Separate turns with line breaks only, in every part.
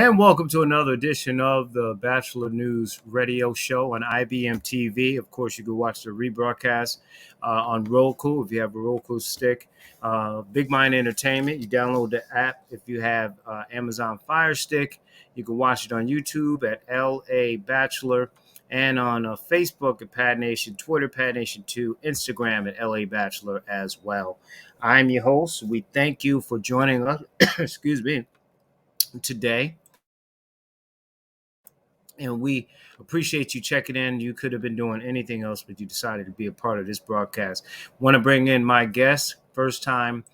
And welcome to another edition of the Batchelor News Radio Show on IBM TV. Of course, you can watch the rebroadcast on Roku if you have a Roku stick. Big Mind Entertainment, you download the app if you have Amazon Fire Stick. You can watch it on YouTube at LA Batchelor and on Facebook at Pad Nation, Twitter, Pad Nation 2, Instagram at LA Batchelor as well. I'm your host. We thank you for joining us, excuse me, today. And we appreciate you checking in. You could have been doing anything else, but you decided to be a part of this broadcast. Want to bring in my guest, first time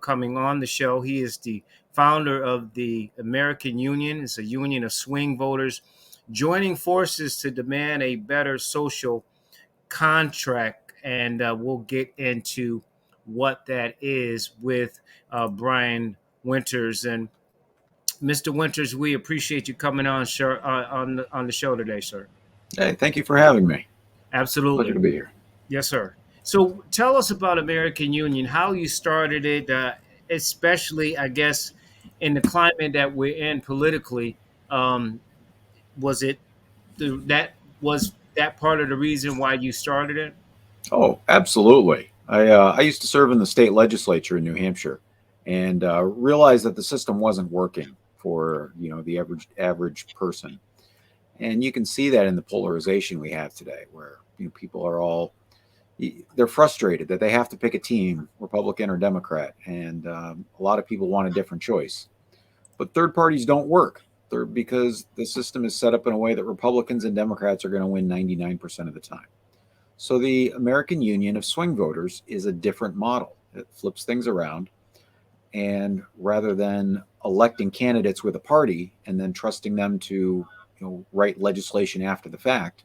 coming on the show. He is the founder of the American Union. It's a union of swing voters joining forces to demand a better social contract. And we'll get into what that is with Brian Winters. And Mr. Winters, we appreciate you coming on on the show today, sir.
Hey, thank you for having me. Pleasure
Absolutely.
to be here.
Yes, sir. So tell us about American Union, how you started it, especially, I guess, in the climate that we're in politically. Um, was it that was that part of the reason why you started it?
Oh, absolutely. I used to serve in the state legislature in New Hampshire, and realized that the system wasn't working for the average person, and you can see that in the polarization we have today, where people are all they're frustrated that they have to pick a team, Republican or Democrat, and a lot of people want a different choice. But third parties don't work. They're because the system is set up in a way that Republicans and Democrats are going to win 99% of the time. So the American Union of Swing Voters is a different model. It flips things around. And rather than electing candidates with a party and then trusting them to write legislation after the fact,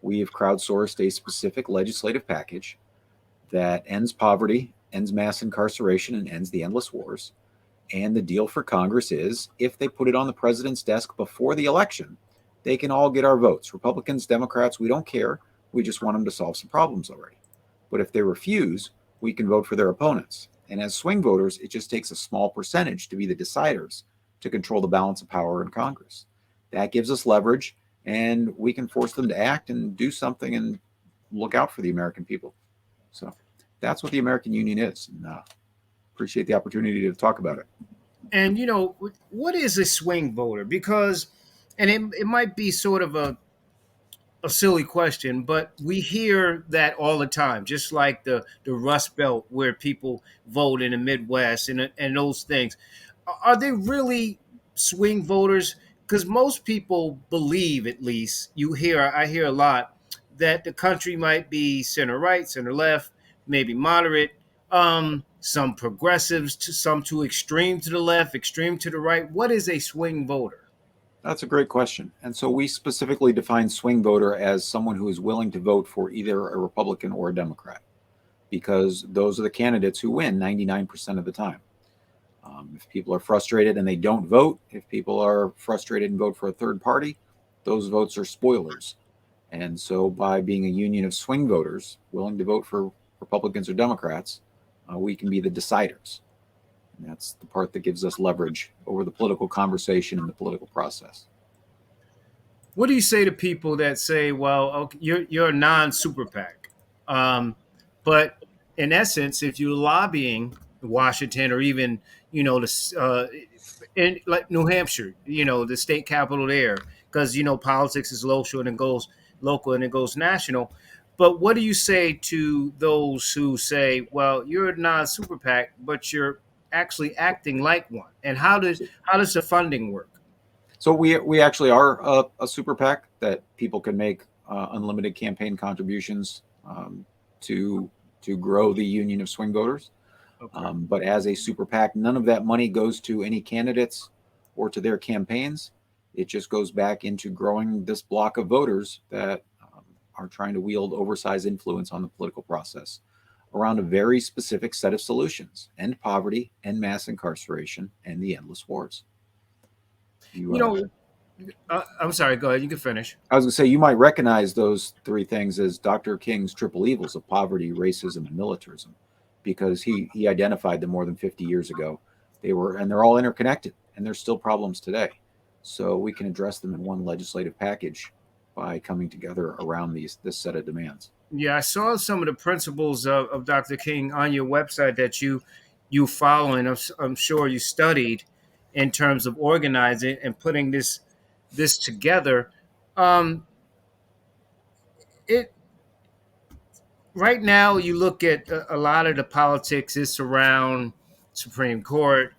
we have crowdsourced a specific legislative package that ends poverty, ends mass incarceration, and ends the endless wars. And the deal for Congress is if they put it on the president's desk before the election, they can all get our votes. Republicans, Democrats, we don't care. We just want them to solve some problems already. But if they refuse, we can vote for their opponents. And as swing voters, it just takes a small percentage to be the deciders to control the balance of power in Congress. That gives us leverage, and we can force them to act and do something and look out for the American people. So that's what the American Union is. And appreciate the opportunity to talk about it.
And what is a swing voter? Because, and it might be sort of a silly question, but we hear that all the time, just like the Rust Belt where people vote in the Midwest and those things. Are they really swing voters? Because most people believe, at least I hear a lot that the country might be center right, center left, maybe moderate. Some progressives, to some too extreme to the left, extreme to the right. What is a swing voter?
That's a great question. And so we specifically define swing voter as someone who is willing to vote for either a Republican or a Democrat, because those are the candidates who win 99% of the time. If people are frustrated and they don't vote, if people are frustrated and vote for a third party, those votes are spoilers. And so by being a union of swing voters willing to vote for Republicans or Democrats, we can be the deciders. And that's the part that gives us leverage over the political conversation and the political process.
What do you say to people that say, "Well, okay, you're a non-super PAC," but in essence, if you're lobbying Washington or even in like New Hampshire, the state capital there, because politics is local and it goes national. But what do you say to those who say, "Well, you're a non-super PAC, but you're actually acting like one"? And how does the funding work?
So we actually are a super PAC that people can make unlimited campaign contributions to grow the union of swing voters.
Okay.
But as a super PAC, none of that money goes to any candidates or to their campaigns. It just goes back into growing this block of voters that are trying to wield oversized influence on the political process around a very specific set of solutions: end poverty, end mass incarceration, and the endless wars. You,
You know, I'm sorry. Go ahead. You can finish.
I was going to say, you might recognize those three things as Dr. King's triple evils of poverty, racism, and militarism, because he identified them more than 50 years ago. They're all interconnected, and there's still problems today. so we can address them in one legislative package by coming together around this set of demands.
Yeah, I saw some of the principles of Dr. King on your website that you follow, and I'm sure you studied in terms of organizing and putting this together. Um, it right now, you look at a lot of the politics. It's around Supreme Court.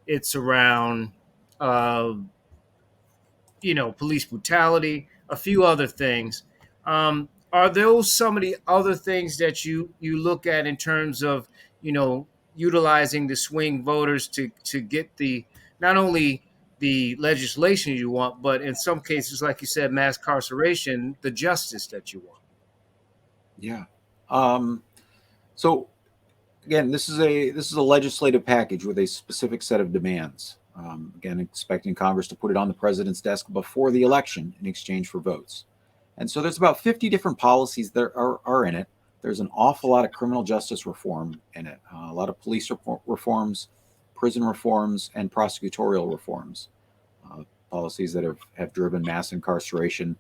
It's around uh, police brutality, a few other things. Are those some of the other things that you look at in terms of you know utilizing the swing voters to get the not only the legislation you want, but in some cases, like you said, mass incarceration, the justice that you want?
Yeah. Um, so again, this is a legislative package with a specific set of demands. Again, expecting Congress to put it on the president's desk before the election in exchange for votes. And so there's about 50 different policies that are in it. There's an awful lot of criminal justice reform in it, a lot of police reforms, prison reforms, and prosecutorial reforms. Policies that have driven mass incarceration,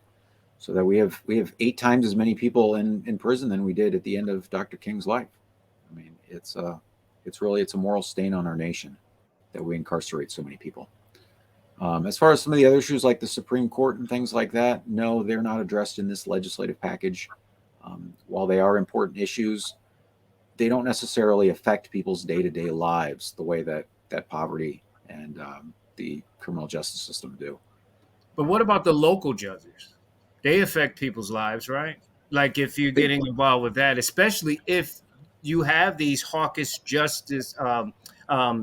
so that we have 8 times as many people in prison than we did at the end of Dr. King's life. I mean, it's a moral stain on our nation that we incarcerate so many people. As far as some of the other issues like the Supreme Court and things like that, no, they're not addressed in this legislative package. While they are important issues, they don't necessarily affect people's day-to-day lives the way that poverty and the criminal justice system do.
But what about the local judges? They affect people's lives, right? Like if you're
They,
getting involved with that, especially if you have these hawkish justice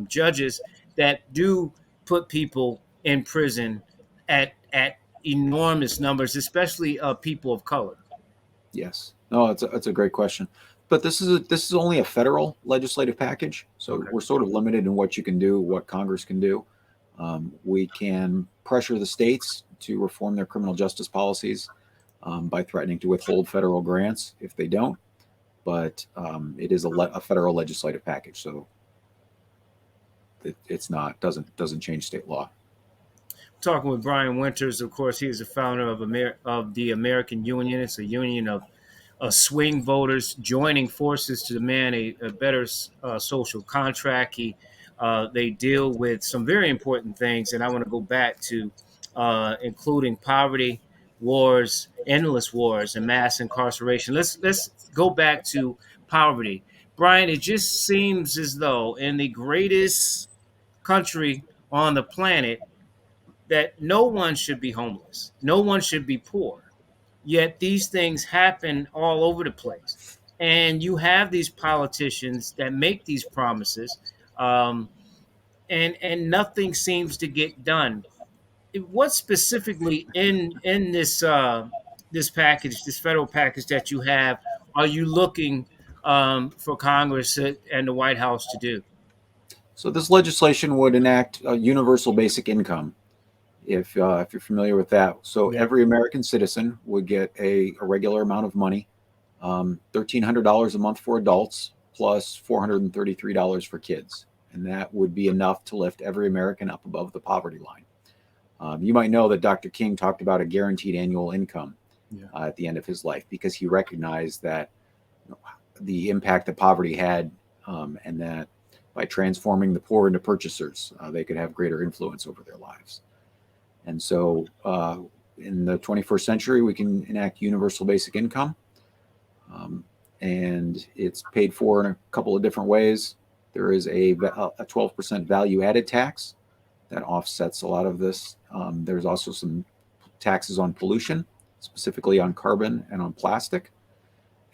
judges that do put people in prison at enormous numbers, especially people of color.
yes, no, it's a great question, but this is only a federal legislative package, so
Okay.
we're sort of limited in what you can do, what Congress can do. We can pressure the states to reform their criminal justice policies by threatening to withhold federal grants if they don't. But it is a federal legislative package, so it's not doesn't change state law.
Talking with Brian Winters, of course, he is the founder of the American Union. It's a union of swing voters joining forces to demand a better social contract. They deal with some very important things, and I want to go back to including poverty, wars, endless wars, and mass incarceration. Let's go back to poverty, Brian. It just seems as though in the greatest country on the planet that no one should be homeless, no one should be poor. Yet these things happen all over the place. And you have these politicians that make these promises, um, and nothing seems to get done. What specifically in this package, this federal package that you have, are you looking for Congress and the White House to do?
So this legislation would enact a universal basic income, if you're familiar with that. So
Yeah.
every American citizen would get a regular amount of money, $1,300 a month for adults, plus $433 for kids, and that would be enough to lift every American up above the poverty line. You might know that Dr. King talked about a guaranteed annual income
Yeah.
at the end of his life because he recognized that the impact that poverty had, and that by transforming the poor into purchasers, they could have greater influence over their lives. And so, in the 21st century, we can enact universal basic income, um, and it's paid for in a couple of different ways. There is a 12% value added tax that offsets a lot of this. There's also some taxes on pollution, specifically on carbon and on plastic.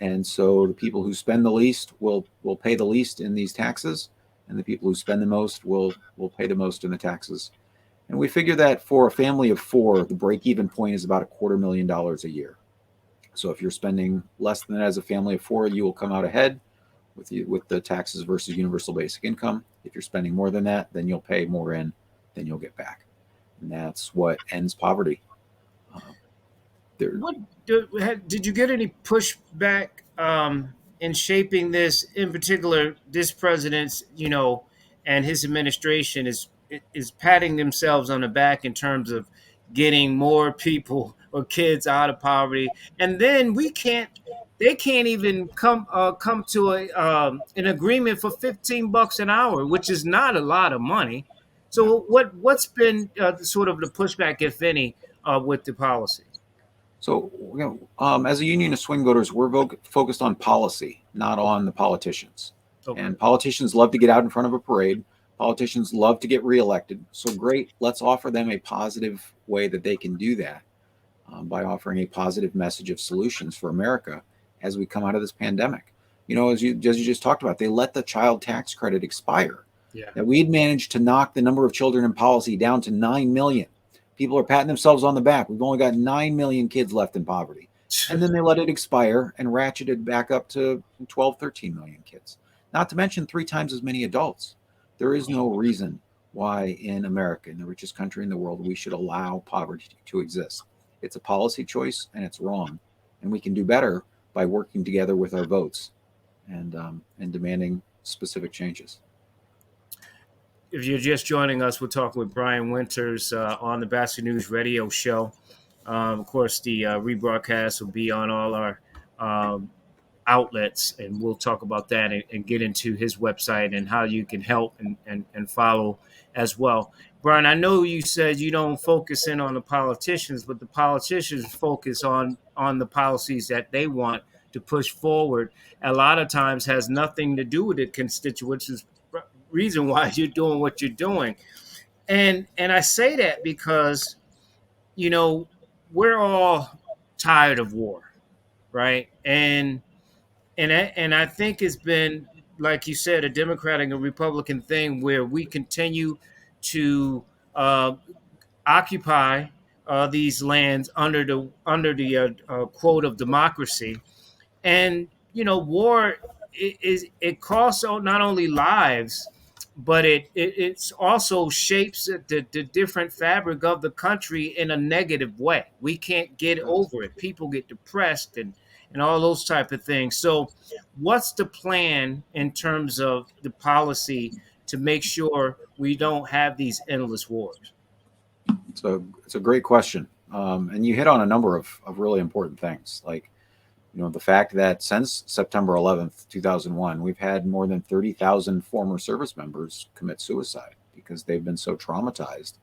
And so the people who spend the least will pay the least in these taxes, and the people who spend the most will pay the most in the taxes. And we figure that for a family of four, the break even point is about $250,000 a year. So if you're spending less than that as a family of four, you will come out ahead with the taxes versus universal basic income. If you're spending more than that, then you'll pay more in than you'll get back. And that's what ends poverty. Uh, there,
What did you get any pushback in shaping this? In particular, this president's, and his administration is patting themselves on the back in terms of getting more people or kids out of poverty, and then we can't. They can't even come to an agreement for $15 an hour, which is not a lot of money.
Yeah.
So what's been sort of the pushback, if any, with the policy?
So, as a union of swing voters, we're focused on policy, not on the politicians.
Okay.
And politicians love to get out in front of a parade. Politicians love to get reelected. So, great. Let's offer them a positive way that they can do that by offering a positive message of solutions for America as we come out of this pandemic. As you just talked about, they let the child tax credit expire.
Yeah.
That we had managed to knock the number of children in policy down to 9 million. People are patting themselves on the back. We've only got 9 million kids left in poverty. And then they let it expire and ratcheted back up to 12, 13 million kids. Not to mention 3 times as many adults. There is no reason why in America, in the richest country in the world, we should allow poverty to exist. It's a policy choice and it's wrong. And we can do better by working together with our votes and demanding specific changes.
If you're just joining us, we're talking with Brian Winters on the Batchelor News Radio Show. Of course, the rebroadcast will be on all our um, outlets, and we'll talk about that and get into his website and how you can help and follow as well. Brian, I know you said you don't focus in on the politicians, but the politicians focus on the policies that they want to push forward. A lot of times has nothing to do with the constituents. Is reason why you're doing what you're doing. And I say that because you know we're all tired of war, right? And I think it's been, like you said, a Democratic and Republican thing where we continue to uh, occupy these lands under the quote of democracy. And war it costs not only lives, but it's also shapes the different fabric of the country in a negative way. We can't get over it. People get depressed and all those type of things. So what's the plan in terms of the policy to make sure we don't have these endless wars?
It's a great question. And you hit on a number of really important things. Like, the fact that since September 11th, 2001, we've had more than 30,000 former service members commit suicide because they've been so traumatized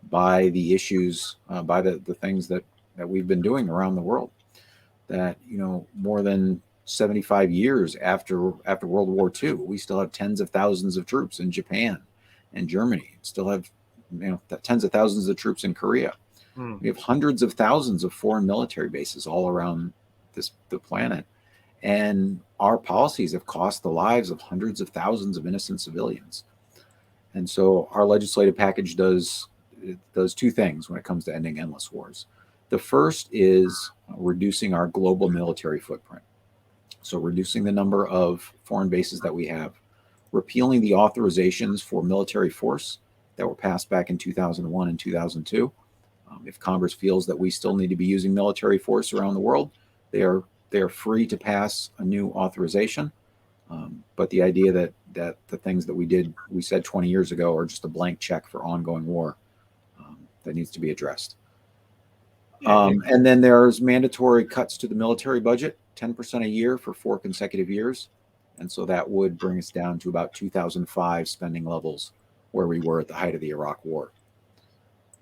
by the issues, by the things that we've been doing around the world. That, more than 75 years after World War II, we still have tens of thousands of troops in Japan and Germany. Still have, tens of thousands of troops in Korea.
Hmm.
We have hundreds of thousands of foreign military bases all around the planet, and our policies have cost the lives of hundreds of thousands of innocent civilians. And so our legislative package does 2 things when it comes to ending endless wars. The first is reducing our global military footprint, so reducing the number of foreign bases that we have, repealing the authorizations for military force that were passed back in 2001 and 2002. If Congress feels that we still need to be using military force around the world, they are free to pass a new authorization. But the idea that the things that we said 20 years ago are just a blank check for ongoing war, that needs to be addressed. And then there's mandatory cuts to the military budget, 10% a year for 4 consecutive years. And so that would bring us down to about 2005 spending levels where we were at the height of the Iraq War.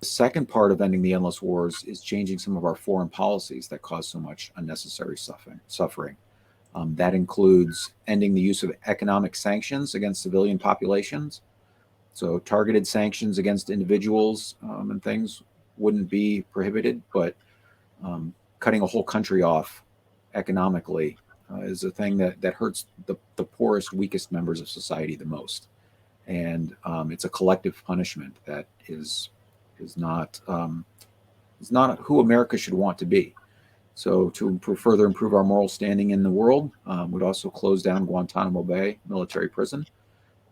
The second part of ending the endless wars is changing some of our foreign policies that cause so much unnecessary suffering. That includes ending the use of economic sanctions against civilian populations. So targeted sanctions against individuals and things wouldn't be prohibited, but cutting a whole country off economically is a thing that hurts the poorest, weakest members of society the most. And it's a collective punishment that is not who America should want to be. So to further improve our moral standing in the world, would also close down Guantanamo Bay military prison.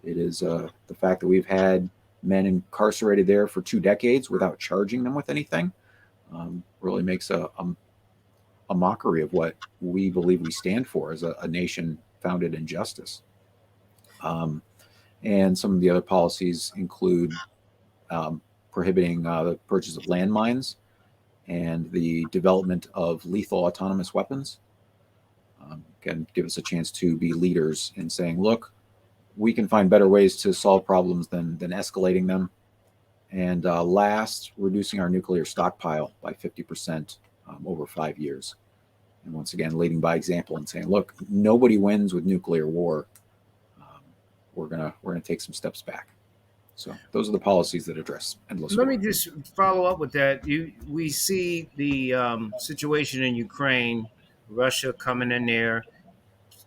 It is the fact that we've had men incarcerated there for 2 decades without charging them with anything really makes a mockery of what we believe we stand for as a nation founded in justice. And some of the other policies include prohibiting the purchase of landmines and the development of lethal autonomous weapons. Can give us a chance to be leaders in saying, look, we can find better ways to solve problems than escalating them. And last, reducing our nuclear stockpile by 50% over 5 years. And once again, leading by example and saying, look, nobody wins with nuclear war. Um, we're gonna take some steps back. So those are the policies that address endless
Let me
war.
just follow up with that. We see the situation in Ukraine, Russia coming in there,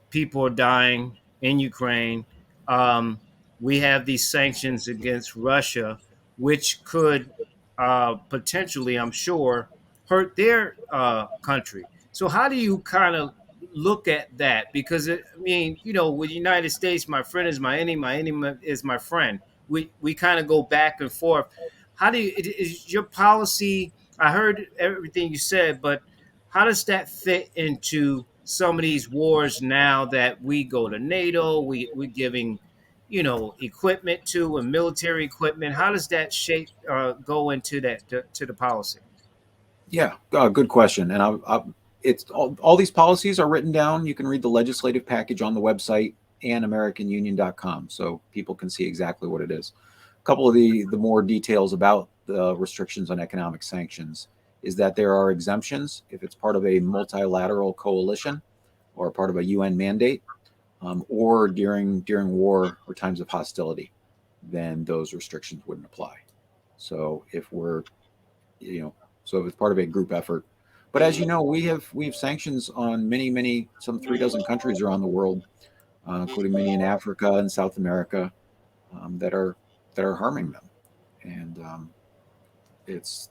people are dying in Ukraine. Um, we have these sanctions against Russia, which could potentially, I'm sure, hurt their country. So, how do you kind of look at that? Because I mean, with the United States, my friend is my enemy is my friend. We kind of go back and forth. How do you? Is your policy? I heard everything you said, but how does that fit into some of these wars now that we go to NATO, we're giving, equipment to and military equipment? How does that shape go into that to the policy?
Yeah, good question. And it's all these policies are written down. You can read the legislative package on the website and AmericanUnion.com, so people can see exactly what it is. A couple of the more details about the restrictions on economic sanctions is that there are exemptions if it's part of a multilateral coalition or part of a UN mandate, or during war or times of hostility, then those restrictions wouldn't apply. So if we're you know so if it's part of a group effort, but as you know, we have sanctions on some 3 dozen countries around the world, including many in Africa and South America, that are harming them. And it's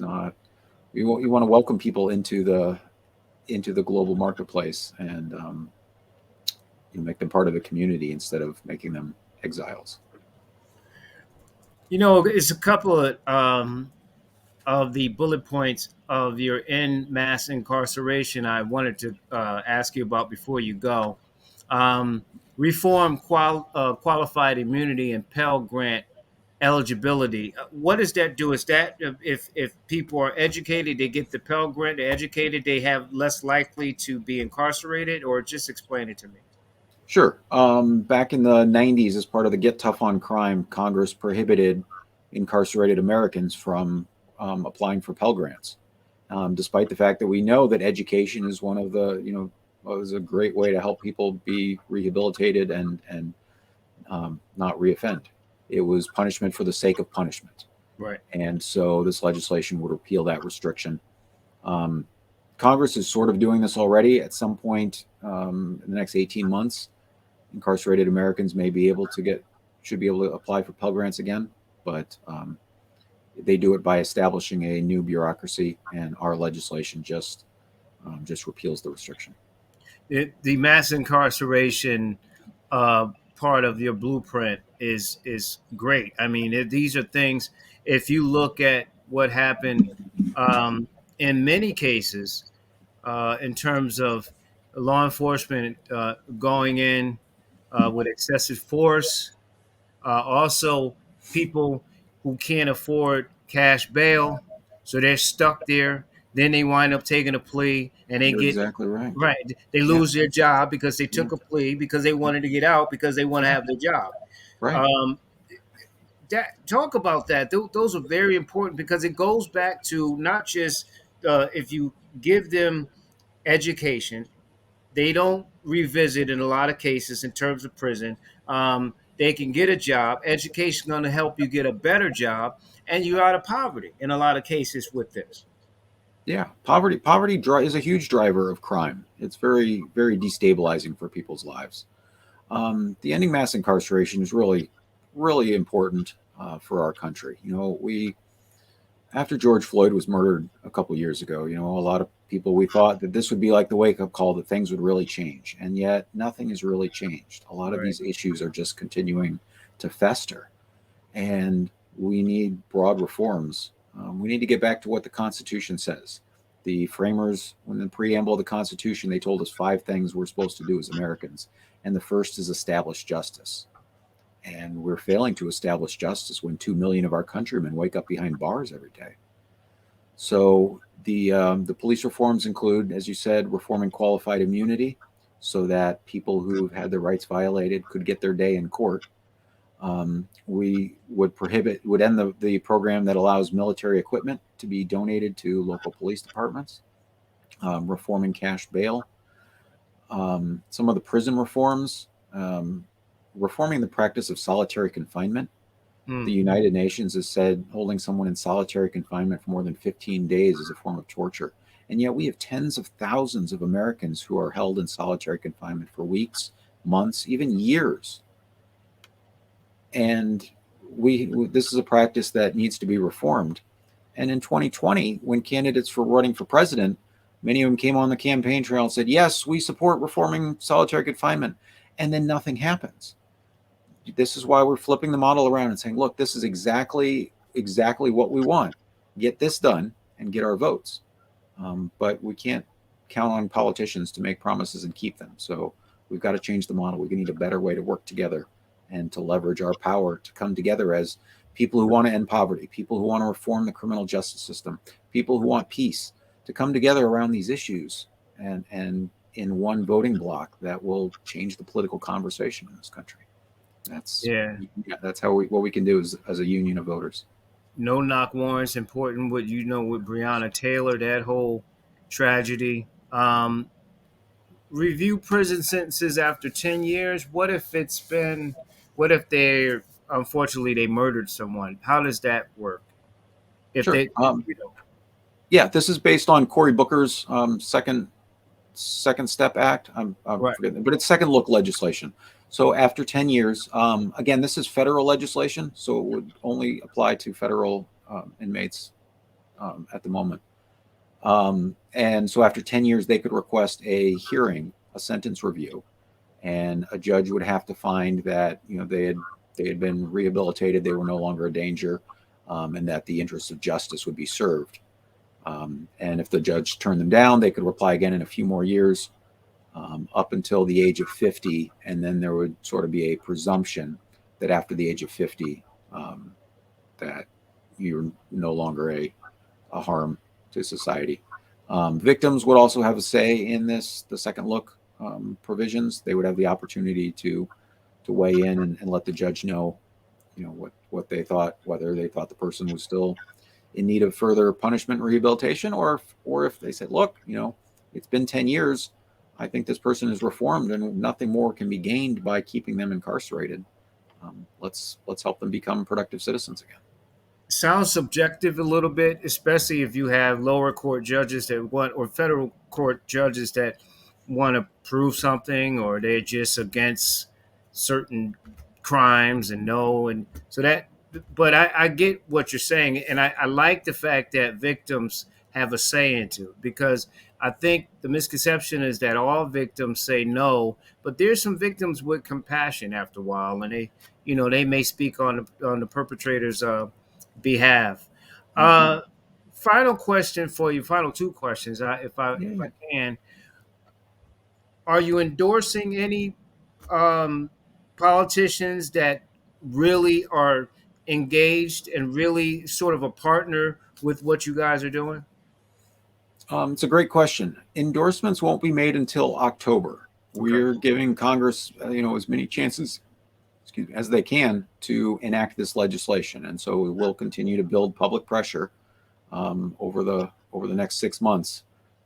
not, you want to welcome people into the global marketplace, and you make them part of the community instead of making them exiles.
It's a couple of the bullet points of your in mass incarceration I wanted to ask you about before you go. Um, Reform qualified immunity and Pell Grant eligibility. What does that do? Is that if people are educated, they get the Pell Grant, they're educated, they have less likely to be incarcerated, or just explain it to me?
Sure. Back in the 90s, as part of the Get Tough on Crime, Congress prohibited incarcerated Americans from applying for Pell Grants, despite the fact that we know that education is one of is a great way to help people be rehabilitated and not reoffend. It was punishment for the sake of punishment.
Right.
And so this legislation would repeal that restriction. Um, Congress is sort of doing this already. At some point in the next 18 months, incarcerated Americans should be able to apply for Pell Grants again, but they do it by establishing a new bureaucracy, and our legislation just repeals the restriction.
The mass incarceration part of your blueprint is great. I mean, these are things. If you look at what happened um, in many cases, in terms of law enforcement going in with excessive force, also people who can't afford cash bail, so they're stuck there. Then they wind up taking a plea, and they
You're
get
exactly right.
right. They
Yeah,
lose their job because they
yeah,
took a plea because they wanted to get out because they want to
yeah.
have their job.
Right.
Um, talk about that. Those are very important because it goes back to not just if you give them education, they don't revisit in a lot of cases in terms of prison. They can get a job. Education is going to help you get a better job, and you're out of poverty in a lot of cases with this.
Yeah, is a huge driver of crime. It's very, very destabilizing for people's lives. The ending mass incarceration is really, really important for our country. We after George Floyd was murdered a couple years ago, a lot of people, we thought that this would be like the wake up call, that things would really change, and yet nothing has really changed. A lot of
Right.
these issues are just continuing to fester, and we need broad reforms. We need to get back to what the Constitution says. The framers, when the preamble of the Constitution, they told us 5 things we're supposed to do as Americans. And the first is establish justice. and we're failing to establish justice when 2 million of our countrymen wake up behind bars every day. So the police reforms include, as you said, reforming qualified immunity, so that people who've had their rights violated could get their day in court. We would end the program that allows military equipment to be donated to local police departments, reforming cash bail, some of the prison reforms, reforming the practice of solitary confinement. The
Hmm.
United Nations has said holding someone in solitary confinement for more than 15 days is a form of torture. And yet we have tens of thousands of Americans who are held in solitary confinement for weeks, months, even years. And this is a practice that needs to be reformed. And in 2020, when candidates were running for president, many of them came on the campaign trail and said, yes, we support reforming solitary confinement. And then nothing happens. This is why we're flipping the model around and saying, look, this is exactly what we want. Get this done and get our votes. But we can't count on politicians to make promises and keep them. So we've got to change the model. We need a better way to work together and to leverage our power to come together as people who want to end poverty, people who want to reform the criminal justice system, people who want peace, to come together around these issues and in one voting block that will change the political conversation in this country. That's
Yeah.
that's how what we can do as a union of voters.
No knock warrants important. What you know with Breonna Taylor, that whole tragedy. Review prison sentences after 10 years. What if they unfortunately they murdered someone? How does that work? If
Sure.
they, you know,
Yeah, this is based on Cory Booker's Second Step Act. I'm
right?
forgetting, but it's second look legislation. So after 10 years, again, this is federal legislation, so it would only apply to federal inmates at the moment. And so after 10 years, they could request a hearing, a sentence review, and a judge would have to find that they had been rehabilitated, they were no longer a danger, and that the interests of justice would be served. And if the judge turned them down, they could apply again in a few more years, up until the age of 50. And then there would sort of be a presumption that after the age of 50, that you're no longer a harm to society. Victims would also have a say in the second look provisions. They would have the opportunity to weigh in and let the judge know, what they thought, whether they thought the person was still in need of further punishment and rehabilitation, or if they said, look, it's been 10 years. I think this person is reformed and nothing more can be gained by keeping them incarcerated. Let's help them become productive citizens again.
Sounds subjective a little bit, especially if you have lower court judges that want, or federal court judges that want to prove something, or they're just against certain crimes and no, and so that. But I get what you're saying, and I like the fact that victims have a say into it, because I think the misconception is that all victims say no, but there's some victims with compassion after a while, and they may speak on the perpetrators' behalf.
Mm-hmm.
Uh, Final question for you. Final two questions,
Yeah,
if I
yeah.
can. Are you endorsing any um, politicians that really are engaged and really sort of a partner with what you guys are doing?
It's a great question. Endorsements won't be made until October.
Okay.
We're giving Congress, as many chances, excuse me, as they can to enact this legislation, and so we will continue to build public pressure over the next 6 months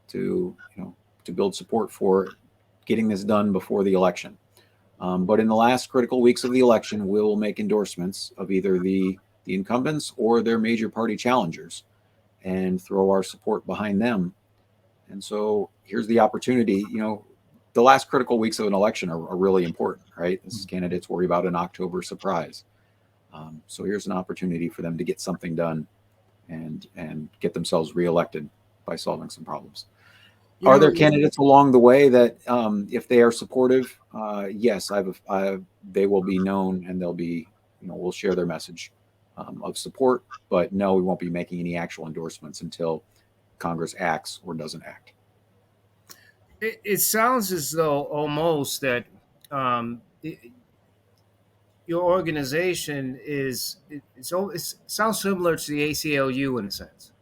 to to build support for getting this done before the election. But in the last critical weeks of the election, we will make endorsements of either the incumbents or their major party challengers and throw our support behind them. And so here's the opportunity. The last critical weeks of an election are really important, right? This is candidates worry about an October surprise. So here's an opportunity for them to get something done and get themselves reelected by solving some problems.
You
Are there
know,
candidates along the way that, if they are supportive, yes, they will be known and they'll be, we'll share their message of support. But no, we won't be making any actual endorsements until Congress acts or doesn't act.
it sounds as though almost that um, your organization it sounds similar to the ACLU in a sense.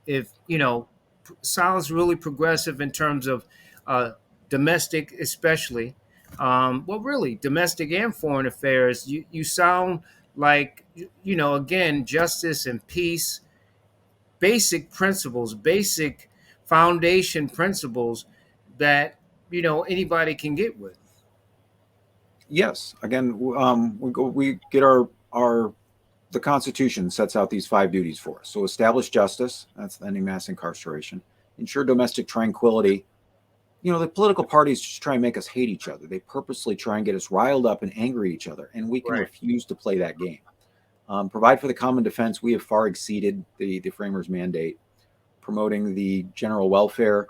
If sounds really progressive in terms of uh, domestic, especially. Well, really, domestic and foreign affairs. You sound like again, justice and peace, basic principles, basic foundation principles that anybody can get with.
Yes. Again, we get our the Constitution sets out these 5 duties for us. So establish justice, that's ending mass incarceration, ensure domestic tranquility. The political parties just try and make us hate each other. They purposely try and get us riled up and angry at each other, and we can
Right.
refuse to play that game. Provide for the common defense. We have far exceeded the framers' mandate. Promoting the general welfare.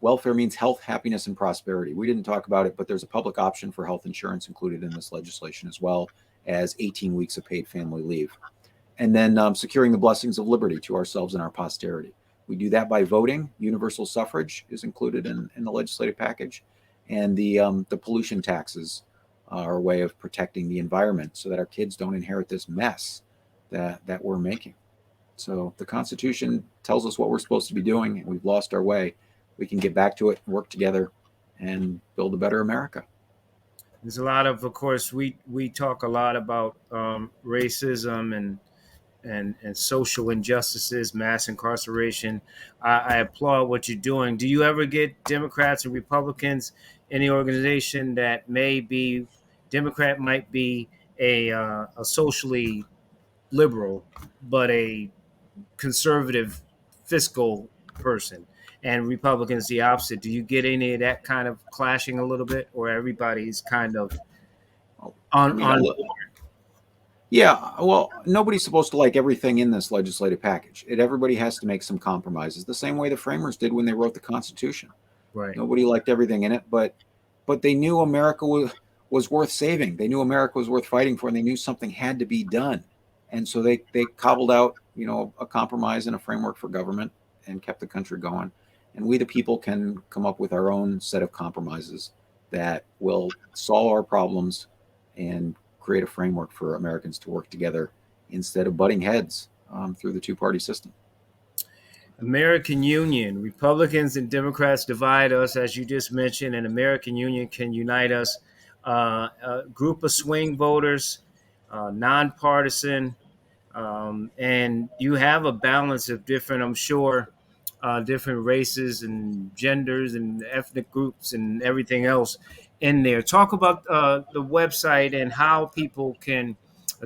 Welfare means health, happiness, and prosperity. We didn't talk about it, but there's a public option for health insurance included in this legislation, as well as 18 weeks of paid family leave. And then securing the blessings of liberty to ourselves and our posterity. We do that by voting. Universal suffrage is included in the legislative package, and the pollution taxes are a way of protecting the environment so that our kids don't inherit this mess that we're making. So the Constitution tells us what we're supposed to be doing, and we've lost our way. We can get back to it, work together, and build a better America.
There's a lot of course, we talk a lot about racism and social injustices, mass incarceration. I applaud what you're doing. Do you ever get Democrats and Republicans in the organization that may be Democrat might be a socially liberal, but a conservative fiscal person, and Republicans the opposite? Do you get any of that kind of clashing a little bit, or everybody's kind of
I mean,
on
yeah, well, nobody's supposed to like everything in this legislative package. Everybody has to make some compromises, the same way the framers did when they wrote the Constitution.
right?
Nobody liked everything in it, but they knew America was worth saving. They knew America was worth fighting for, and they knew something had to be done. And so they cobbled out, a compromise and a framework for government and kept the country going. And we, the people, can come up with our own set of compromises that will solve our problems and create a framework for Americans to work together instead of butting heads through the two-party system.
American Union. Republicans and Democrats divide us, as you just mentioned, and American Union can unite us. A group of swing voters, nonpartisan, and you have a balance of different, I'm sure, different races and genders and ethnic groups and everything else in there. Talk about the website and how people can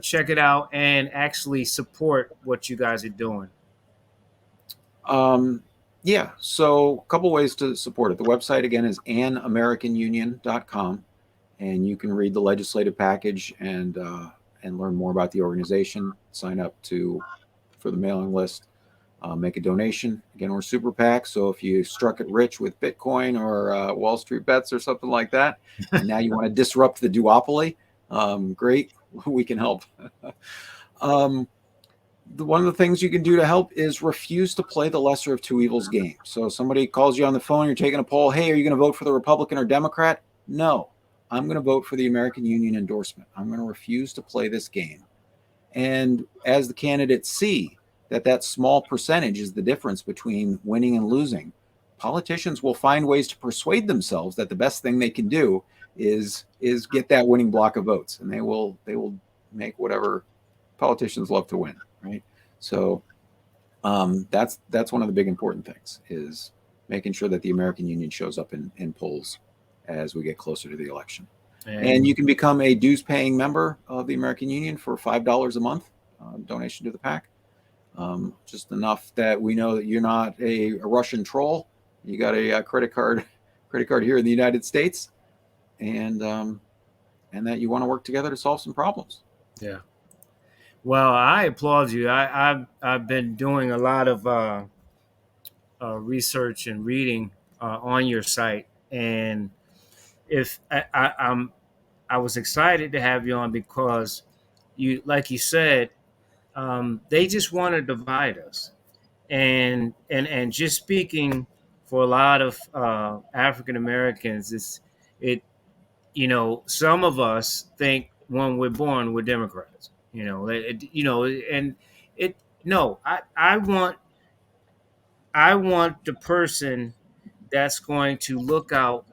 check it out and actually support what you guys are doing.
Um, yeah, so a couple ways to support it. The website again is anamericanunion.com, and you can read the legislative package and learn more about the organization. Sign up for the mailing list. Make a donation. Again, we're super PAC, so if you struck it rich with Bitcoin or Wall Street bets or something like that, and now you want to disrupt the duopoly, great, we can help. um, One of the things you can do to help is refuse to play the lesser of two evils game. So somebody calls you on the phone, you're taking a poll. Hey, are you going to vote for the Republican or Democrat? No, I'm going to vote for the American Union endorsement. I'm going to refuse to play this game. And as the candidates see that small percentage is the difference between winning and losing, politicians will find ways to persuade themselves that the best thing they can do is get that winning block of votes, and they will make whatever. Politicians love to win, right? So that's one of the big important things, is making sure that the American Union shows up in polls as we get closer to the election. And
And
you can become a dues paying member of the American Union for $5 a month, donation to the PAC. Just enough that we know that you're not a Russian troll. You got a credit card here in the United States, and that you want to work together to solve some problems.
yeah. Well, I applaud you. I've been doing a lot of research and reading on your site, and if I was excited to have you on because you, like you said, they just want to divide us, and just speaking for a lot of African Americans, it some of us think when we're born, we're Democrats. And it no, I want the person that's going to look out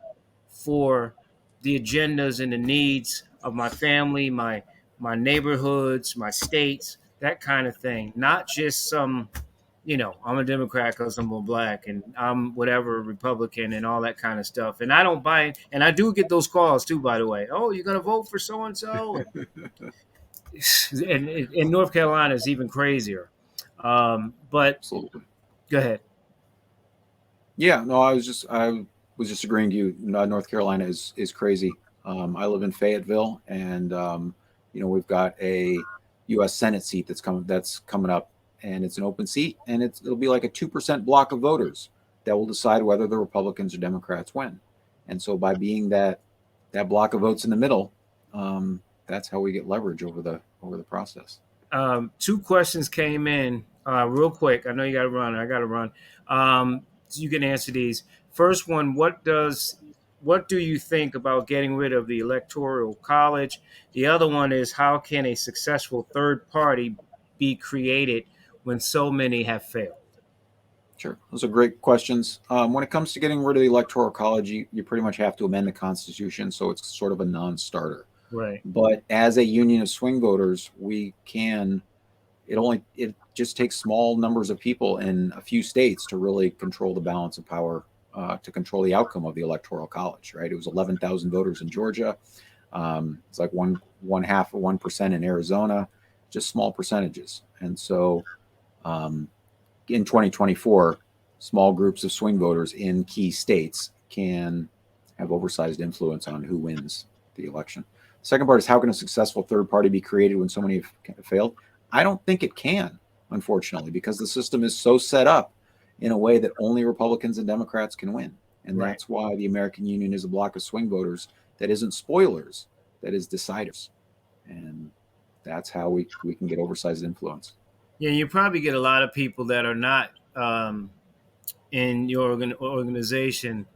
for the agendas and the needs of my family, my neighborhoods, my states, that kind of thing. Not just I'm a Democrat because I'm a black and I'm whatever Republican and all that kind of stuff. And I don't buy, and I do get those calls too, by the way. Oh, you're gonna vote for so and so, and in North Carolina is even crazier. But
Absolutely.
go ahead.
Yeah, no, I was just agreeing to you. North Carolina is crazy. I live in Fayetteville, and we've got a U.S. Senate seat that's coming up, and it's an open seat, and it'll be like a 2% block of voters that will decide whether the Republicans or Democrats win. And so by being that block of votes in the middle, that's how we get leverage over the process.
Two questions came in real quick. I know you got to run. I got to run. So you can answer these. First one: what do you think about getting rid of the electoral college? The other one is how can a successful third party be created when so many have failed?
Sure. Those are great questions. When it comes to getting rid of the Electoral College, you pretty much have to amend the Constitution, so it's sort of a non starter.
Right.
But as a union of swing voters, we can, it just takes small numbers of people in a few states to really control the balance of power, to control the outcome of the Electoral College, right? It was 11,000 voters in Georgia. It's like one half of 1% in Arizona, just small percentages. And so, um, in 2024, small groups of swing voters in key states can have oversized influence on who wins the election. Second part is how can a successful third party be created when so many have failed? I don't think it can, unfortunately, because the system is so set up in a way that only Republicans and Democrats can win. And
Right.
that's why the American Union is a block of swing voters that isn't spoilers, that is deciders. And that's how we can get oversized influence.
Yeah, you probably get a lot of people that are not in your organization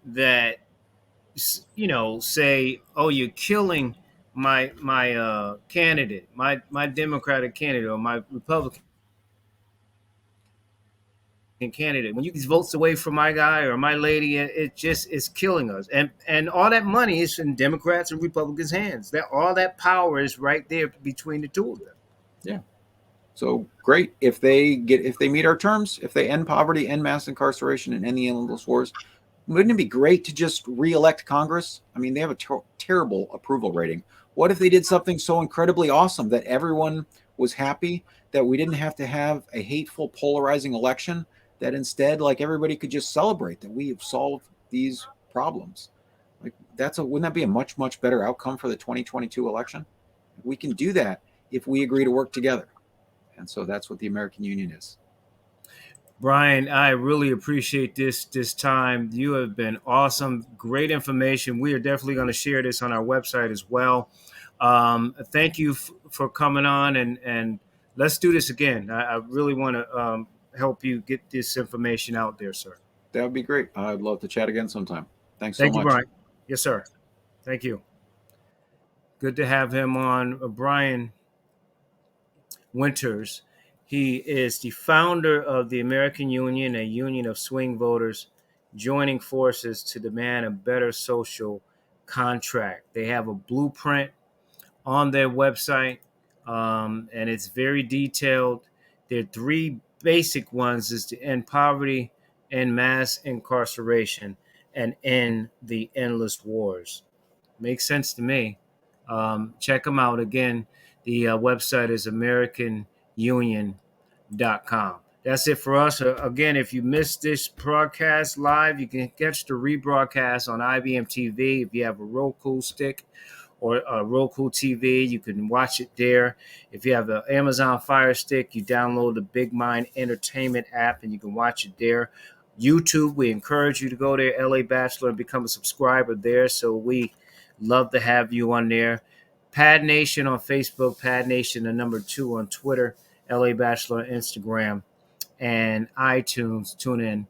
that say, "Oh, you're killing my candidate, my Democratic candidate, or my Republican candidate. When you get votes away from my guy or my lady, it just is killing us." And all that money is in Democrats and Republicans' hands. That all that power is right there between the two of them.
Yeah. So great. If they meet our terms, if they end poverty, end mass incarceration, and end the endless wars, wouldn't it be great to just re-elect Congress? I mean, they have a terrible approval rating. What if they did something so incredibly awesome that everyone was happy, that we didn't have to have a hateful, polarizing election, that instead, like, everybody could just celebrate that we have solved these problems? Like, wouldn't that be a much, much better outcome for the 2022 election? We can do that if we agree to work together. And so that's what the American Union is.
Brian, I really appreciate this time. You have been awesome, great information. We are definitely going to share this on our website as well. Thank you for coming on, and let's do this again. I really want to help you get this information out there, sir.
That would be great. I'd love to chat again sometime. Thanks so
Thank you,
much.
Brian. Yes, sir. Thank you. Good to have him on. Brian Winters. He is the founder of the American Union, a union of swing voters joining forces to demand a better social contract. They have a blueprint on their website, and it's very detailed. There are three basic ones: is to end poverty, end mass incarceration, and end the endless wars. Makes sense to me. Check them out. Again, the website is AmericanUnion.com. That's it for us. Again, if you missed this broadcast live, you can catch the rebroadcast on IBM TV. If you have a Roku stick or a Roku TV, you can watch it there. If you have an Amazon Fire Stick, you download the Big Mind Entertainment app and you can watch it there. YouTube, we encourage you to go there, LA Batchelor, and become a subscriber there. So we love to have you on there. Pad Nation on Facebook, Pad Nation, the number 2 on Twitter, LA Batchelor on Instagram, and iTunes. Tune in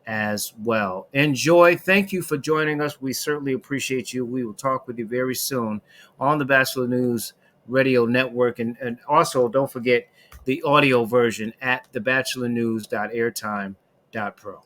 as well. Enjoy. Thank you for joining us. We certainly appreciate you. We will talk with you very soon on the Batchelor News Radio Network. And also, don't forget the audio version at thebatchelornews.airtime.pro.